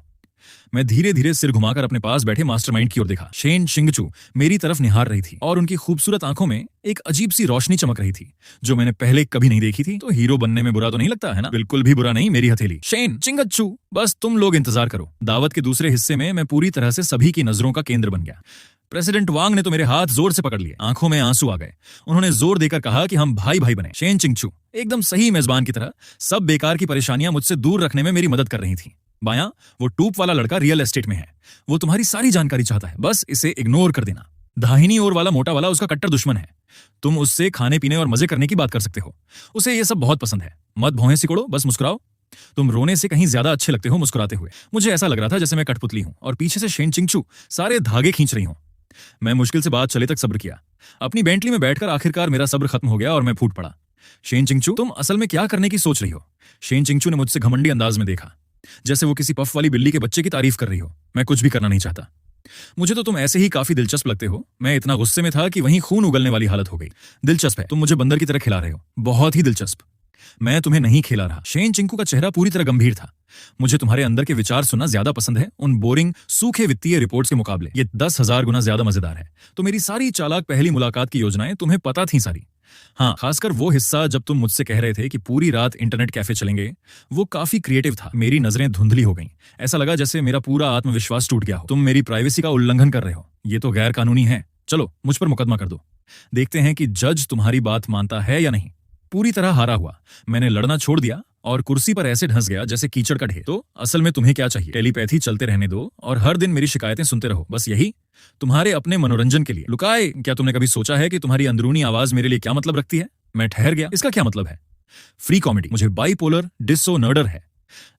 Speaker 1: मैं धीरे धीरे सिर घुमाकर अपने पास बैठे मास्टरमाइंड की ओर देखा। शेन चिंगचू मेरी तरफ निहार रही थी और उनकी खूबसूरत आंखों में एक अजीब सी रोशनी चमक रही थी जो मैंने पहले कभी नहीं देखी थी। तो हीरो बनने में बुरा तो नहीं लगता है ना? बिल्कुल भी बुरा नहीं मेरी हथेली। शेन चिंगचू, बस तुम लोग इंतजार करो। दावत के दूसरे हिस्से में मैं पूरी तरह से सभी की नजरों का केंद्र बन गया। प्रेसिडेंट वांग ने तो मेरे हाथ जोर से पकड़ लिए। आंखों में आंसू आ गए। उन्होंने जोर देकर कहा कि हम भाई भाई बने। शेन चिंगचू एकदम सही मेजबान की तरह सब बेकार की परेशानियां मुझसे दूर रखने में मेरी मदद कर रही थी। बायां, वो टूप वाला लड़का रियल एस्टेट में है। वो तुम्हारी सारी जानकारी चाहता है, बस इसे इग्नोर कर देना। दाहिनी ओर वाला मोटा वाला उसका कट्टर दुश्मन है। तुम उससे खाने पीने और मजे करने की बात कर सकते हो। उसे ये सब बहुत पसंद है। मत भौहें सिकोड़ो, बस मुस्कुराओ। तुम रोने से कहीं ज्यादा अच्छे लगते हो मुस्कुराते हुए। मुझे ऐसा लग रहा था जैसे मैं कठपुतली हूं और पीछे से शेन चिंगचू सारे धागे खींच रही हूं। मैं मुश्किल से बात चले तक सब्र किया। अपनी बेंटली में बैठकर आखिरकार मेरा सब्र खत्म हो गया और मैं फूट पड़ा। शेन चिंगचू, तुम असल में क्या करने की सोच रही हो? शेन चिंगचू ने मुझसे घमंडी अंदाज में देखा, जैसे वो किसी पफ वाली बिल्ली के बच्चे की तारीफ कर रही हो। मैं कुछ भी करना नहीं चाहता। मुझे तो तुम ऐसे ही काफी दिलचस्प लगते हो। मैं इतना गुस्से में था कि वहीं खून उगलने वाली हालत हो गई। दिलचस्प है, तुम मुझे बंदर की तरह खिला रहे हो। बहुत ही दिलचस्प। मैं तुम्हें नहीं खेला रहा। शेन चिंकू का चेहरा पूरी तरह गंभीर था। मुझे तुम्हारे अंदर के विचार सुनना ज्यादा पसंद है उन बोरिंग सूखे वित्तीय रिपोर्ट्स के मुकाबले। ये 10,000 गुना ज्यादा मजेदार है। तो मेरी सारी चालाक पहली मुलाकात की योजनाएं तुम्हें पता थी सारी। हाँ, खासकर वो हिस्सा जब तुम मुझसे कह रहे थे कि पूरी रात इंटरनेट कैफे चलेंगे, वो काफी क्रिएटिव था। मेरी नजरें धुंधली हो गईं। ऐसा लगा जैसे मेरा पूरा आत्मविश्वास टूट गया हो। तुम मेरी प्राइवेसी का उल्लंघन कर रहे हो। ये तो गैर कानूनी है। चलो मुझ पर मुकदमा कर दो। देखते हैं कि जज तुम्हारी बात मानता है या नहीं। पूरी तरह हारा हुआ मैंने लड़ना छोड़ दिया और कुर्सी पर ऐसे ढंस गया जैसे कीचड़ का ढेर। तो असल में तुम्हें क्या चाहिए? टेलीपैथी चलते रहने दो और हर दिन मेरी शिकायतें सुनते रहो, बस यही? तुम्हारे अपने मनोरंजन के लिए। लुकाए, क्या तुमने कभी सोचा है कि तुम्हारी अंदरूनी आवाज मेरे लिए क्या मतलब रखती है? मैं ठहर गया। इसका क्या मतलब है? Free comedy. मुझे बाइपोलर डिसऑर्डर है।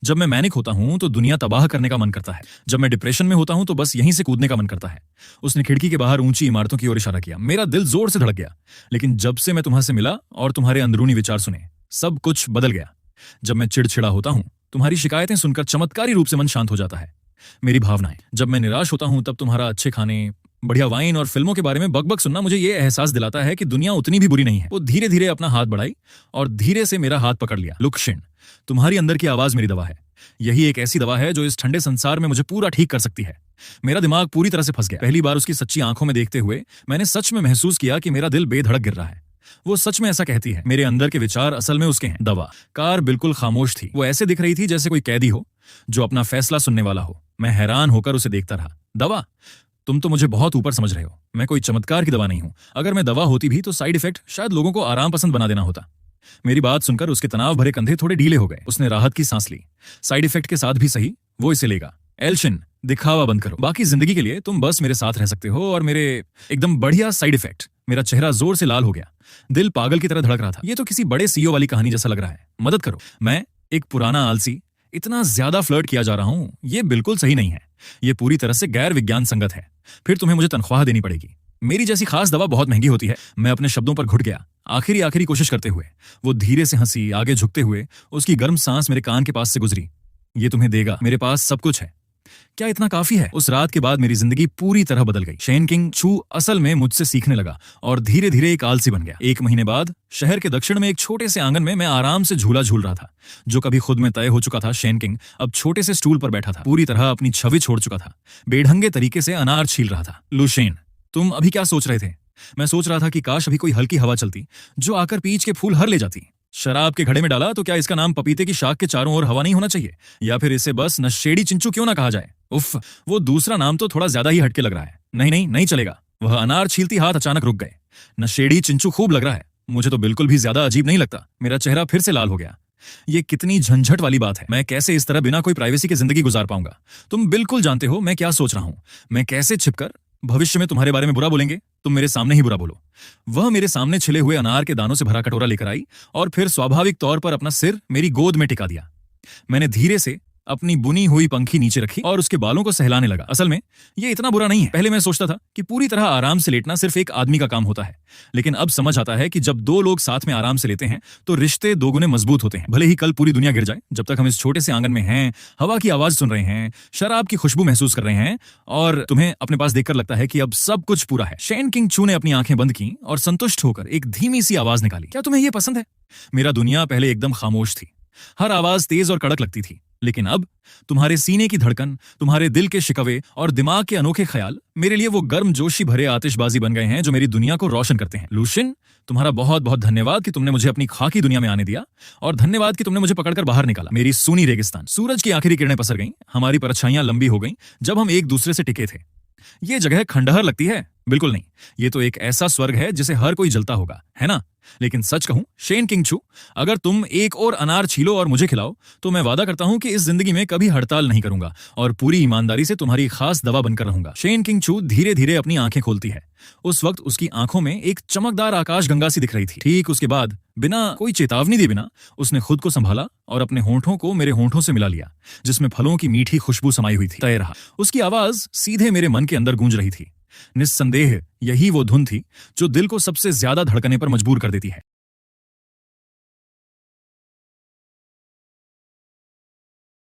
Speaker 1: जब मैं मैनिक होता हूं तो दुनिया तबाह करने का मन करता है। जब मैं डिप्रेशन में होता हूं तो बस यहीं से कूदने का मन करता है। उसने खिड़की के बाहर ऊंची इमारतों की ओर इशारा किया। मेरा दिल जोर से धड़क गया। लेकिन जब से मैं तुम्हारे से मिला और तुम्हारे अंदरूनी विचार सुने, सब कुछ बदल गया। जब मैं चिड़चिड़ा होता हूं, तुम्हारी शिकायतें सुनकर चमत्कारी रूप से मन शांत हो जाता है। मेरी भावनाएं। जब मैं निराश होता हूं तब तुम्हारा अच्छे खाने, बढ़िया वाइन और फिल्मों के बारे में बकबक सुनना मुझे ये एहसास दिलाता है कि दुनिया उतनी भी बुरी नहीं है। वो धीरे धीरे अपना हाथ बढ़ाई और धीरे से मेरा हाथ पकड़ लिया। लुक शिन, तुम्हारी अंदर की आवाज मेरी दवा है। यही एक ऐसी दवा है जो इस ठंडे संसार में मुझे पूरा ठीक कर सकती है। मेरा दिमाग पूरी तरह से फंस गया। पहली बार उसकी सच्ची आंखों में देखते हुए मैंने सच में महसूस किया कि मेरा दिल बेधड़क गिर रहा है। वो सच में ऐसा कहती है। मेरे अंदर के विचार असल में उसके हैं। दवा। कार बिल्कुल खामोश थी। वो ऐसे दिख रही थी जैसे कोई कैदी हो जो अपना फैसला सुनने वाला हो। मैं हैरान होकर उसे देखता रहा। दवा? तुम तो मुझे बहुत ऊपर समझ रहे हो। मैं कोई चमत्कार की दवा नहीं हूं। अगर मैं दवा होती भी तो साइड इफेक्ट शायद लोगों को आराम पसंद बना देना होता। मेरी बात सुनकर उसके तनाव भरे कंधे थोड़े ढीले हो गए। उसने राहत की सांस ली। साइड इफेक्ट के साथ भी सही, वो इसे लेगा। एल्शिन, दिखावा बंद करो। बाकी जिंदगी के लिए तुम बस मेरे साथ रह सकते हो और मेरे एकदम बढ़िया साइड इफेक्ट। मेरा चेहरा जोर से लाल हो गया। दिल पागल की तरह धड़क रहा था। ये तो किसी बड़े सीईओ वाली कहानी जैसा लग रहा है। मदद करो। मैं एक पुराना आलसी, इतना ज्यादा फ्लर्ट किया जा रहा हूं, ये बिल्कुल सही नहीं है। ये पूरी तरह से गैर विज्ञान संगत है। फिर तुम्हें मुझे तनख्वाह देनी पड़ेगी। मेरी जैसी खास दवा बहुत महंगी होती है। मैं अपने शब्दों पर घुट गया, आखिरी कोशिश करते हुए। वो धीरे से हंसी, आगे झुकते हुए उसकी गर्म सांस मेरे कान के पास से गुजरी। ये तुम्हें देगा, मेरे पास सब कुछ है। क्या इतना काफी है? उस रात के बाद मेरी जिंदगी पूरी तरह बदल गई। शेन किंग चू असल में मुझसे सीखने लगा और धीरे धीरे एक आलसी बन गया। 1 महीने बाद शहर के दक्षिण में एक छोटे से आंगन में मैं आराम से झूला झूल रहा था। जो कभी खुद में तय हो चुका था, शेन किंग अब छोटे से स्टूल पर बैठा था। पूरी तरह अपनी छवि छोड़ चुका था। बेढंगे तरीके से अनार छील रहा था। लुशेन, तुम अभी क्या सोच रहे थे? मैं सोच रहा था कि काश अभी कोई हल्की हवा चलती जो आकर पीच के फूल हर ले जाती। शराब के घड़े में डाला तो क्या इसका नाम पपीते की शाख के चारों ओर हवा नहीं होना चाहिए? या फिर इसे बस नशेड़ी चिंचू क्यों ना कहा जाए? उफ, वो दूसरा नाम तो थोड़ा ज्यादा ही हटके लग रहा है। नहीं नहीं, नहीं चलेगा। वह अनार छीलती हाथ अचानक रुक गए। नशेड़ी चिंचू खूब लग रहा है। मुझे तो बिल्कुल भी ज्यादा अजीब नहीं लगता। मेरा चेहरा फिर से लाल हो गया। ये कितनी झंझट वाली बात है। मैं कैसे इस तरह बिना कोई प्राइवेसी की जिंदगी गुजार पाऊंगा? तुम बिल्कुल जानते हो मैं क्या सोच रहा हूं। मैं कैसे छिपकर भविष्य में तुम्हारे बारे में बुरा बोलेंगे? तुम मेरे सामने ही बुरा बोलो। वह मेरे सामने छिले हुए अनार के दानों से भरा कटोरा लेकर आई और फिर स्वाभाविक तौर पर अपना सिर मेरी गोद में टिका दिया। मैंने धीरे से अपनी बुनी हुई पंखी नीचे रखी और उसके बालों को सहलाने लगा। असल में ये इतना बुरा नहीं है। पहले मैं सोचता था कि पूरी तरह आराम से लेटना सिर्फ एक आदमी का काम होता है, लेकिन अब समझ आता है कि जब 2 लोग साथ में आराम से लेते हैं तो रिश्ते दोगुने मजबूत होते हैं। भले ही कल पूरी दुनिया गिर जाए, जब तक हम इस छोटे से आंगन में हैं, हवा की आवाज सुन रहे हैं, शराब की खुशबू महसूस कर रहे हैं और तुम्हें अपने पास देखकर लगता है कि अब सब कुछ पूरा है। शेन किंग चू ने अपनी आंखें बंद की और संतुष्ट होकर एक धीमी सी आवाज निकाली। क्या तुम्हें यह पसंद है? मेरा दुनिया पहले एकदम खामोश थी। हर आवाज तेज और कड़क लगती थी, लेकिन अब तुम्हारे सीने की धड़कन, तुम्हारे दिल के शिकवे और दिमाग के अनोखे ख्याल मेरे लिए वो गर्म जोशी भरे आतिशबाजी बन गए हैं जो मेरी दुनिया को रोशन करते हैं। लुशिन, तुम्हारा बहुत बहुत धन्यवाद कि तुमने मुझे अपनी खाकी दुनिया में आने दिया और धन्यवाद कि तुमने मुझे पकड़कर बाहर निकाला। मेरी सूनी रेगिस्तान। सूरज की आखिरी किरणें पसर गईं, हमारी परछाइयां लंबी हो गईं जब हम एक दूसरे से टिके थे। ये जगह खंडहर लगती है? बिल्कुल नहीं। ये तो एक ऐसा स्वर्ग है जिसे हर कोई जलता होगा, है ना? लेकिन सच कहूं शेन किंग चू, अगर तुम एक और अनार छीलो और मुझे खिलाओ तो मैं वादा करता हूं कि इस जिंदगी में कभी हड़ताल नहीं करूंगा और पूरी ईमानदारी से तुम्हारी खास दवा बनकर रहूंगा। शेन किंग चू धीरे धीरे अपनी आंखें खोलती है। उस वक्त उसकी आंखों में एक चमकदार आकाश गंगा सी दिख रही थी। ठीक उसके बाद बिना कोई चेतावनी दिए बिना उसने खुद को संभाला और अपने होंठों को मेरे होंठों से मिला लिया, जिसमें फलों की मीठी खुशबू समाई हुई थी। तय रहा। उसकी आवाज सीधे मेरे मन के अंदर गूंज रही थी। निस्संदेह यही वो धुन थी जो दिल को सबसे ज्यादा धड़कने पर मजबूर कर देती है।